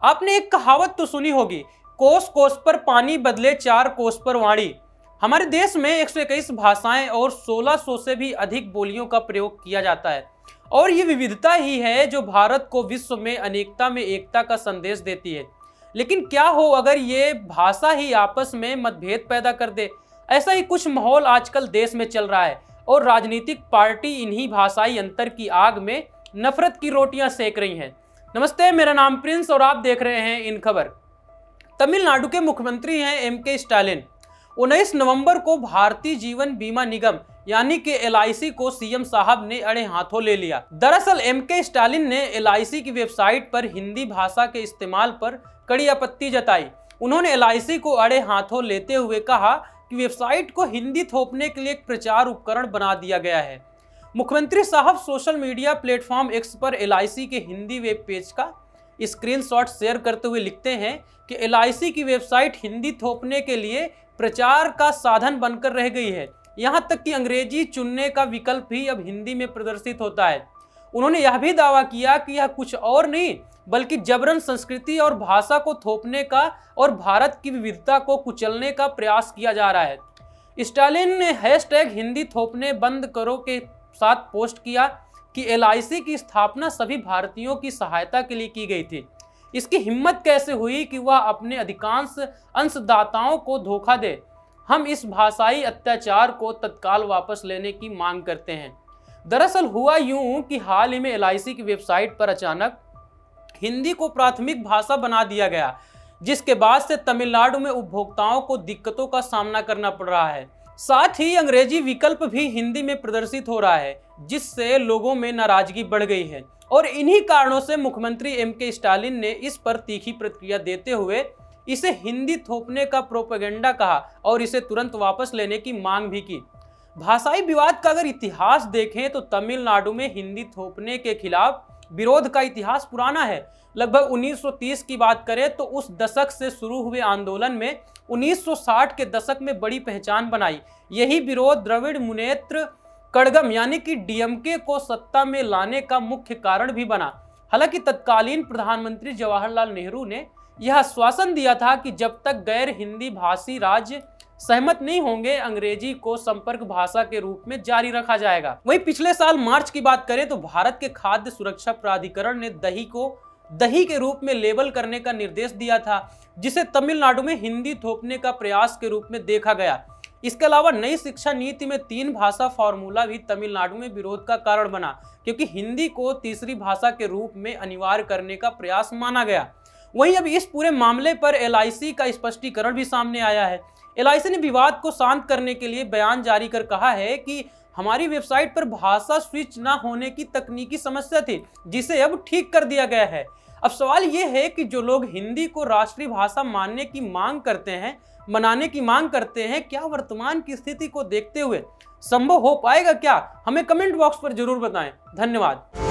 आपने एक कहावत तो सुनी होगी, कोस कोस पर पानी बदले चार कोस पर वाणी। हमारे देश में 121 भाषाएं और 1600 से भी अधिक बोलियों का प्रयोग किया जाता है और ये विविधता ही है जो भारत को विश्व में अनेकता में एकता का संदेश देती है। लेकिन क्या हो अगर ये भाषा ही आपस में मतभेद पैदा कर दे। ऐसा ही कुछ माहौल आजकल देश में चल रहा है और राजनीतिक पार्टी इन्हीं भाषाई अंतर की आग में नफरत की रोटियां सेक रही हैं। नमस्ते, मेरा नाम प्रिंस और आप देख रहे हैं इन खबर। तमिलनाडु के मुख्यमंत्री हैं एम.के. स्टालिन। 19 नवंबर को भारतीय जीवन बीमा निगम यानी कि LIC को सीएम साहब ने अड़े हाथों ले लिया। दरअसल एम.के. स्टालिन ने LIC की वेबसाइट पर हिंदी भाषा के इस्तेमाल पर कड़ी आपत्ति जताई। उन्होंने LIC को अड़े हाथों लेते हुए कहा कि वेबसाइट को हिंदी थोपने के लिए एक प्रचार उपकरण बना दिया गया है। मुख्यमंत्री साहब सोशल मीडिया प्लेटफॉर्म X पर LIC के हिंदी वेब पेज का स्क्रीनशॉट शेयर करते हुए लिखते हैं कि LIC की वेबसाइट हिंदी थोपने के लिए प्रचार का साधन बनकर रह गई है। यहां तक कि अंग्रेजी चुनने का विकल्प भी अब हिंदी में प्रदर्शित होता है। उन्होंने यह भी दावा किया कि यह कुछ और नहीं बल्कि जबरन संस्कृति और भाषा को थोपने का और भारत की विविधता को कुचलने का प्रयास किया जा रहा है। स्टालिन ने हैशटैग हिंदी थोपने बंद करो के साथ पोस्ट किया कि LIC की स्थापना सभी भारतीयों की सहायता के लिए की गई थी। इसकी हिम्मत कैसे हुई कि वह अपने अधिकांश अंशदाताओं को धोखा दे। हम इस भाषाई अत्याचार को तत्काल वापस लेने की मांग करते हैं। दरअसल हुआ यूं कि हाल ही में LIC की वेबसाइट पर अचानक हिंदी को प्राथमिक भाषा बना दिया गया, जिसके बाद से तमिलनाडु में उपभोक्ताओं को दिक्कतों का सामना करना पड़ रहा है। साथ ही अंग्रेजी विकल्प भी हिंदी में प्रदर्शित हो रहा है, जिससे लोगों में नाराजगी बढ़ गई है और इन्हीं कारणों से मुख्यमंत्री एम.के. स्टालिन ने इस पर तीखी प्रतिक्रिया देते हुए इसे हिंदी थोपने का प्रोपेगेंडा कहा और इसे तुरंत वापस लेने की मांग भी की। भाषाई विवाद का अगर इतिहास देखें तो तमिलनाडु में हिंदी थोपने के खिलाफ विरोध का इतिहास पुराना है। लगभग 1930 की बात करें तो उस दशक से शुरू हुए आंदोलन में 1960 के दशक में बड़ी पहचान बनाई। यही विरोध द्रविड़ मुनेत्र कड़गम यानी कि DMK को सत्ता में लाने का मुख्य कारण भी बना। हालांकि तत्कालीन प्रधानमंत्री जवाहरलाल नेहरू ने यह आश्वासन दिया था कि जब तक गैर हिंदी भाषी राज्य सहमत नहीं होंगे, अंग्रेजी को संपर्क भाषा के रूप में जारी रखा जाएगा। वहीं पिछले साल मार्च की बात करें तो भारत के खाद्य सुरक्षा प्राधिकरण ने दही को दही के रूप में लेबल करने का निर्देश दिया था, जिसे तमिलनाडु में हिंदी थोपने का प्रयास के रूप में देखा गया। इसके अलावा नई शिक्षा नीति में 3 भाषा फॉर्मूला भी तमिलनाडु में विरोध का कारण बना, क्योंकि हिंदी को तीसरी भाषा के रूप में अनिवार्य करने का प्रयास माना गया। वहीं अब इस पूरे मामले पर LIC का स्पष्टीकरण भी सामने आया है। LIC ने विवाद को शांत करने के लिए बयान जारी कर कहा है कि हमारी वेबसाइट पर भाषा स्विच न होने की तकनीकी समस्या थी, जिसे अब ठीक कर दिया गया है। अब सवाल ये है कि जो लोग हिंदी को राष्ट्रीय भाषा मानने की मांग करते हैं, मनाने की मांग करते हैं, क्या वर्तमान की स्थिति को देखते हुए संभव हो पाएगा क्या? हमें कमेंट बॉक्स पर जरूर बताएं। धन्यवाद।